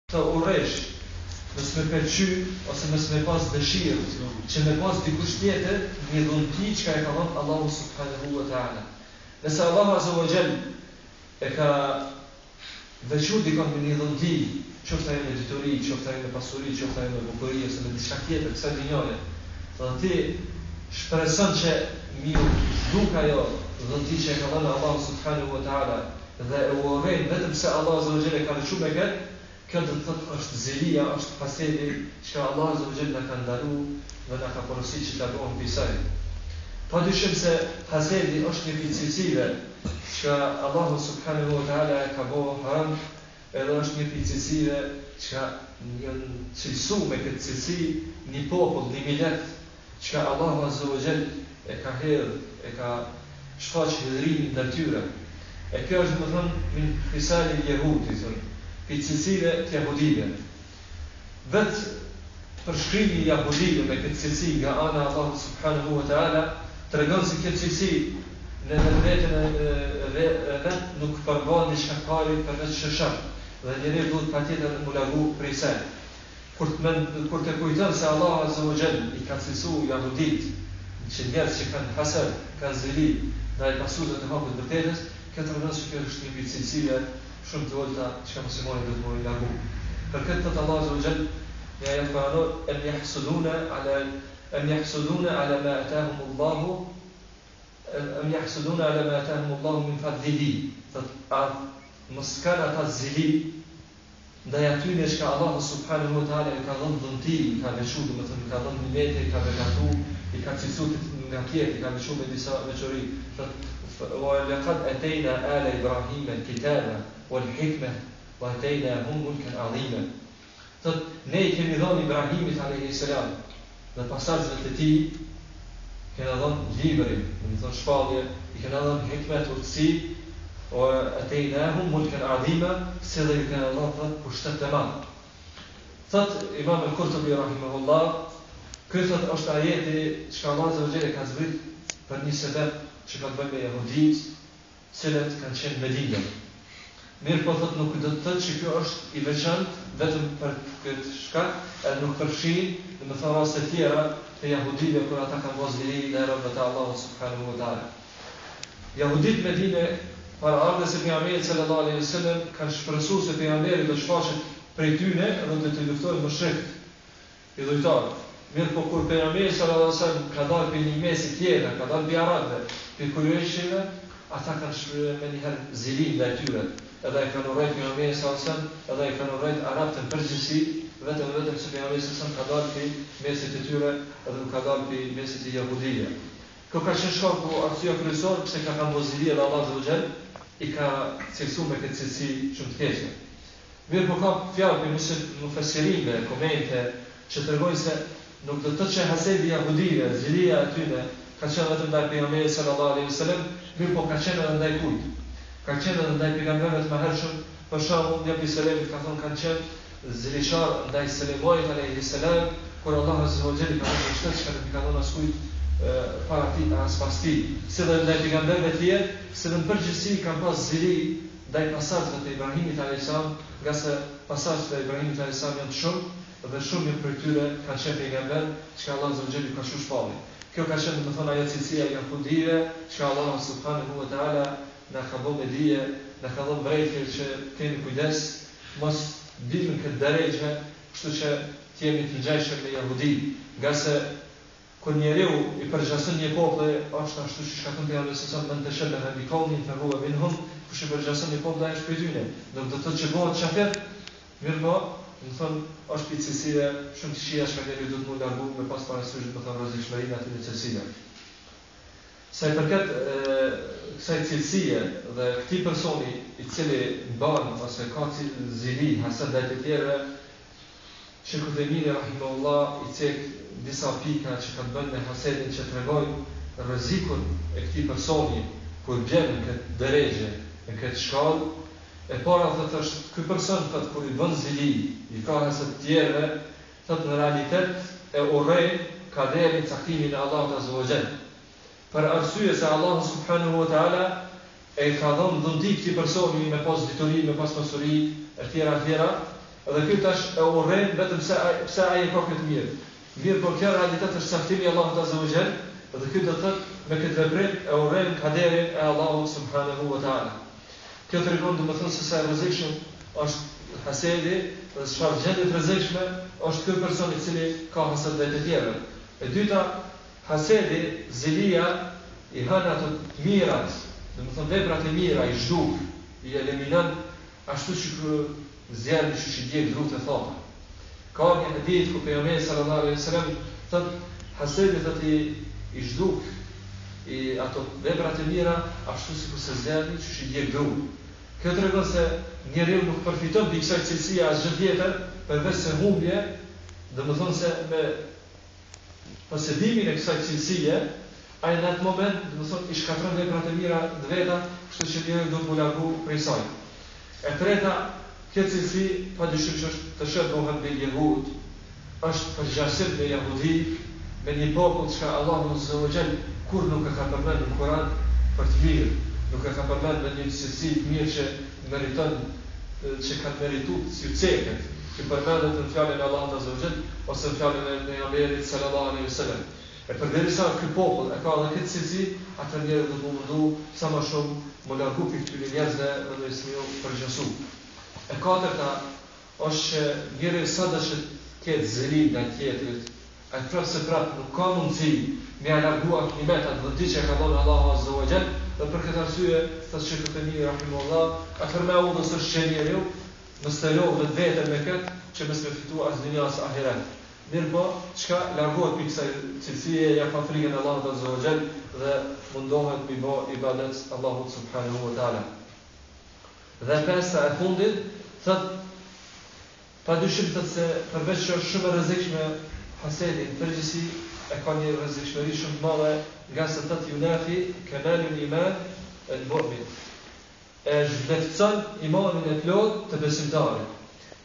të urresh, mos me pëlqy ose mos me pas dëshirë që me pas dikush tjetër një dhunti që e ka dhënë Allahu subhanahu wa taala. Nëse Allahu azza wa jall e ka veçuar dikon me një dhunti, qoftë ajo me dituri, qoftë ajo me pasuri, qoftë ajo me bukurie ose me diçka tjetër kësaj dynjaje, do ti shpreson që miu zhduk ajo dhunti që e ka dhënë Allahu subhanahu wa taala dhe e urren vetëm se Allahu azza wa jall e ka veçuar me këtë. Kjo do të thotë është zilia, është pasedi që Allah azza wa jall na ka ndaluar dhe na ka porositur që ta bëjmë pisaj. Padyshim se hasedi është një cilësive që Allahu subhanahu wa taala ka bërë haram, edhe është një cilësive që janë cilësuar me këtë cilësi një popull, një millet që Allahu azza wa jall e ka hedhë, e ka shfaq hidhrimin ndër tyre. E kjo është më thënë min fisali jehudi, për cilësive të jahudive. Vetë përshkrimi jahudive me këtë cilësi nga ana Allahu subhanahu wa taala tregon se këtë cilësi në vetën e vet nuk përbën diçka pari përveç shëshat. Dhe njeriu duhet patjetër të largu prej saj. Kur të kujton se Allahu azza wa jall i ka cilësuar jahudit që njerëz që kanë hasad, kanë zili ndaj pasuesve të hapur të vërtetës, kjo tregon se kjo është një cilësi shumë të volta që muslimani do të mori largu. Për këtë thot Allahu azza wa jall ja yaqulun am yahsuduna ala ma atahum Allahu min fadlihi. Thot mos kanë ata zili ndaj atyre që Allahu subhanahu wa taala i ka dhënë dhunti, i ka veçuar, domethënë i ka dhënë nimete, i ka begatu, i ka cilësuar nga tjerë, i ka veçuar me disa veçori. وَلَقَدْ أَتَيْنَا آلَ إِبْرَاهِيمَ الْكِتَابَ وَالْحِكْمَةَ وَآتَيْنَاهُمْ مُلْكًا عَظِيمًا. Thot ne i kemi dhënë Ibrahimit alayhi salam dhe pasardhësve të tij kemi dhënë librin, domethënë shpallje, i kemi dhënë hikmet, urtësi, وَآتَيْنَاهُمْ مُلْكًا عَظِيمًا, se dhe i kemi dhënë pushtet të madh. Thot Imam al-Qurtubi rahimahullah, ky thot është ajeti që Allah azza wa jalla ka zbrit për një sebeb që ka të bëjë me jahudit, cilët kanë qenë në Medinë. Mirë po thot nuk do të thotë që kjo është i veçantë vetëm për këtë shkak, edhe nuk përfshin, domethënë raste tjera të jahudive kur ata kanë bërë zili ndaj robëve të Allahut subhanahu wa taala. Jahudit në Medinë para ardhes së pejgamberit sallallahu alaihi wasallam kanë shpresuar se pejgamberi do të shfaqet prej tyre dhe do të luftojë mushrikët, idhujtarët. Mirë po kur pejgamberi sallallahu alaihi wasallam ka dalë për një mesi tjetër, ka dalë mbi arabëve, për kurëshëve, ata kanë shprehur me një herë zili ndaj tyre. Edhe e kanë urrejt pejgamberin sallallahu alaihi wasallam, edhe e kanë urrejt arabët në përgjithësi, vetëm se pejgamberi sallallahu alaihi wasallam ka dalë për mesit të tyre edhe nuk ka dalë për mesit të jahudive. Kjo ka qenë shkaku arsyeja kryesore pse ka kanë bozili edhe Allahu azza wa jall i ka cilësuar me këtë cilësi shumë të keqe. Mirë po ka fjalë për mufessirinë, komente që tregojnë se nuk do të thotë që hasedi jahudive, zilia e tyre ka qenë vetëm ndaj pejgamberit sallallahu alaihi wasallam, mirë po ka qenë edhe ndaj kujt? Ka qenë edhe ndaj pejgamberëve të mëhershëm, për shembull Nabi sallallahu ka thonë kanë qenë zilishar ndaj Sulejmanit alaihi salam, kur Allahu azza wa jalla ka dhënë shtet që nuk ka dhënë askujt para tij as pas tij. Si dhe ndaj pejgamberëve të tjerë, se në përgjithësi kanë pas zili ndaj pasardhëve të Ibrahimit alaihi salam, nga se pasardhët e Ibrahimit alaihi salam janë shumë dhe shumë prej tyre kanë qenë pejgamber që Allahu azza wa jalla ka shpallur. Kjo ka qenë domethënë ajo cilësia e jahudive që Allahu subhanahu wa taala na ka bërë dije, na ka dhënë drejtë që kemi kujdes mos dimë këtë drejtë, kështu që të jemi të ngjashëm me jahudi, nga se kur njeriu i përgjason një popull, është ashtu siç ka thënë Allahu subhanahu wa taala, të shërbë radikallin të rrugë minhum, kush i përgjason një popull ai është prej tyre. Do të thotë që bëhet çafet, mirë po, do thonë është cilësia shumë të këqija që njeriu duhet të largu me pas parasysh të thonë rrezikshmërinë atë të cilësive. Sa i përket kësaj cilësie dhe këtij personi i cili mban ose ka zili, hasad ndaj të tjerëve, Sheikh Uthaymeen rahimahullah i cek disa pika që kanë bënë me hasedin që tregojnë rrezikun e këtij personi kur bjen në këtë drejtë, në këtë shkallë. E para thotë është ky person thotë kur i bën zili, i ka hased të tjerëve, thotë në realitet e urrej kaderin caktimin e Allahut azza wa jall. Për arsye se Allahu subhanahu wa taala e ka dhënë dhunti këtij personi me pas dituri, me pas pasuri, e tjera, Edhe ky tash e urren vetëm pse ai e ka këtë mirë. Mirë, por kjo realitet është saktimi i Allahut Azza wa Jall, dhe ky do të thotë me këtë veprim e urren kaderin e Allahut subhanahu wa taala. Kjo tregon domethënë se sa e rrezikshëm është hasedi, dhe çfarë gjendje të rrezikshme është ky person i cili ka hased ndaj të tjerëve. E dyta, hasedi, zilia i hën ato të mirat, domethënë veprat e mira i zhduk, i eliminon ashtu sikur zjarri që i djeg drut e thota. Ka një hadith ku pejgamberi sallallahu alaihi wasallam thotë hasedi thotë i zhduk i ato veprat e mira ashtu sikur se zjarri që i djeg drut. Kjo tregon se njeriu nuk përfiton mbi kësaj cilësie asgjë tjetër përveç se humbje, domethënë se me posedimin e kësaj cilësie, ai në atë moment domethënë i shkatron veprat e mira të veta, kështu që njeriu do të largu prej saj. E treta, kjo cilësi padyshim që është të shërbohet me jehud, është përgjagjësim me jehudi, me një popull që Allahu Azza wa Jall kur nuk e ka përmendur në Kur'an për të mirë, nuk e ka përmendur në një cilësi të mirë që meriton, që ka merituar si ceket, që përmendet në fjalën e Allahut Azza wa Jall ose në fjalën e pejgamberit sallallahu alaihi wasallam. E përderisa ky popull e ka edhe këtë cilësi, atë njerëz do të mundu sa më shumë më largu pikë këtyre njerëzve dhe do të smiju përgjësu. E katërta është që njeriu sa do të ketë zeli ndaj tjetrit, ai prapë nuk ka mundësi me largu aktivimetat dhe diçka ka dhënë Allahu Azza wa Jall, dhe për këtë arsye thashë Sheikhut Temi rahimahullah, atëherë u do të thoshë njeriu më stelov vetë me këtë që më së fitua as dunia as ahiret. Mirë po, çka largohet pikë kësaj cilësie ja ka frikën e Allahut Azza wa Jall dhe mundohet me bë ibadet Allahut subhanahu wa taala. Dhe pesta e fundit thotë padyshim thotë se përveç që është shumë e rrezikshme hasedi, në përgjithësi e ka një rrezikshmëri shumë të madhe, nga se thotë yunafi kamalul iman al-mu'min. E zhvlerëson imanin e plot të besimtarit.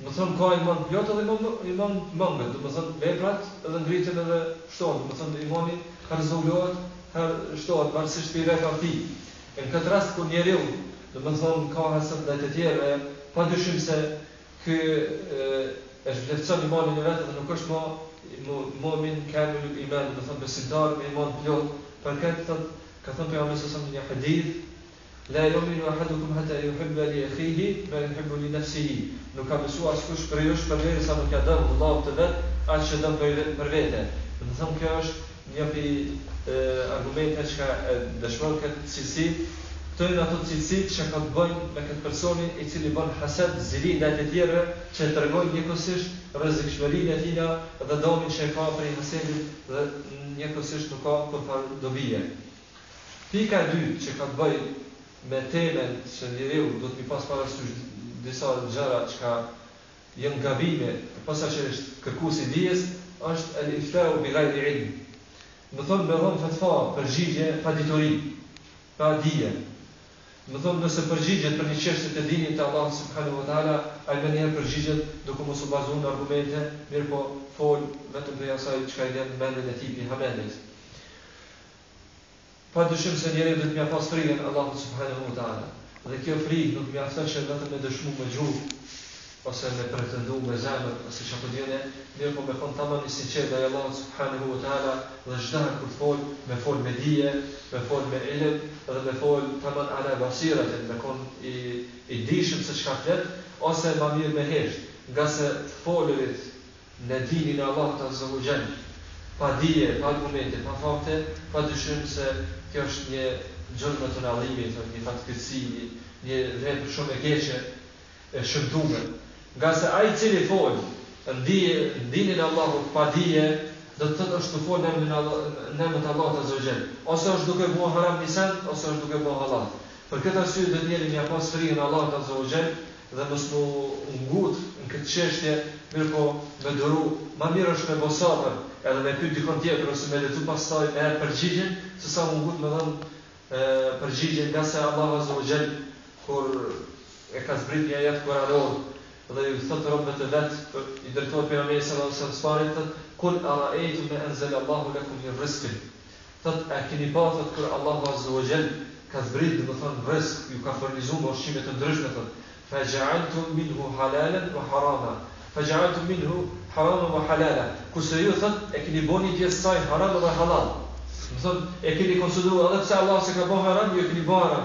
Më thonë ka iman plot edhe iman mangët, do të thonë veprat edhe ngritën edhe shtohen, do të thonë imani rrezulohet, shtohet varësisht për veprave të tij. Në këtë rast kur njeriu, do të thonë ka hased ndaj të tjerëve, padyshim se ky e zhvlerëson imanin e vet dhe nuk është më mu'min kamil iman, do të thonë besimtar me iman plot. Për këtë thotë, ka thënë pejgamberi sallallahu alaihi wasallam një hadith, la yu'minu ahadukum hatta yuhibba li akhihi ma yuhibbu li nafsihi. Nuk ka besuar askush për ju përderisa nuk ja dën Allahut të vet atë që dën për vete. Do të thonë kjo është një prej argumenteve që dëshmon këtë cilësi. Këto janë ato cilësitë që ka të bëjnë me këtë personin i cili bën hased, zili ndaj të tjerëve, që tregojnë njëkohësisht rrezikshmërinë e tij dhe dëmin që ka prej hasedit dhe njëkohësisht nuk ka kurrë dobije. Pika e dytë që ka të bëjë me temën që njeriu do të pas parasysh disa gjëra që janë gabime, posaçërisht kërkuesi dijes, është el-iftau bi ghayri ilm. Do thonë me dhënë fatva, përgjigje pa ditori, pa dije. Do thonë nëse përgjigjet për një çështje të dinit të Allahut subhanahu wa taala, ai më njëherë përgjigjet duke mos u bazuar në argumente, mirë po fol vetëm për asaj çka i vjen në mendjen e tij Muhamedit. Padyshim se njeriu do të mja pas frikën Allahut subhanahu wa taala. Dhe kjo frikë nuk mjafton që vetëm me dëshmu me gjuhë ose me pretendu me zemër ose çfarë do të mirë po me kon tamam i sinqert ndaj Allahut subhanahu wa taala dhe çdo kur me fol me dije, me fol me ilm dhe me fol tamam ala basiratin, me kon i dishëm se çka flet ose më mirë me hesht, nga se folurit në dinin e Allahut azza wa jall pa dije, pa argumente, pa fakte, padyshim se kjo është një gjë të ndallimit, një fatkeqësi, një vepër shumë e keqe, e shëmtuar. Nga se ai i cili fol dinin e Allahut pa dije, do të thotë është të fol në emrin e Allahut azza wa jall, ose është duke bërë haram nisan, ose është duke bërë halal. Për këtë arsye do njeriu mja pas frikën e Allahut azza wa jall dhe mos u ngut në këtë çështje, mirë po me duru, më mirë është me bosatër, edhe me pyet dikon tjetër ose me lexu pastaj me përgjigjen, se sa u ngut me dhënë përgjigjen, nga se Allahu azza wa jall kur e ka zbrit një ajet kuranor dhe i thotë robët e vet, i drejtohet pejgamberit sallallahu alaihi wasallam, kul ara'aytum ma anzala Allahu lakum min rizqin. Thotë, a keni pasur kur Allahu azza wa jall ka zbrit, do të thonë rrezik, ju ka furnizuar ushqime të ndryshme, thotë, فَجَعَلْتُمْ مِنْهُ حَلَالًا وَحَرَامًا فَجَعَلْتُمْ مِنْهُ حَرَامًا وَحَلَالًا. Kurse ju thot e keni boni pjesë saj haram dhe halal. Do thot e keni konsideruar edhe pse Allah se ka bën haram, ju e keni bën haram.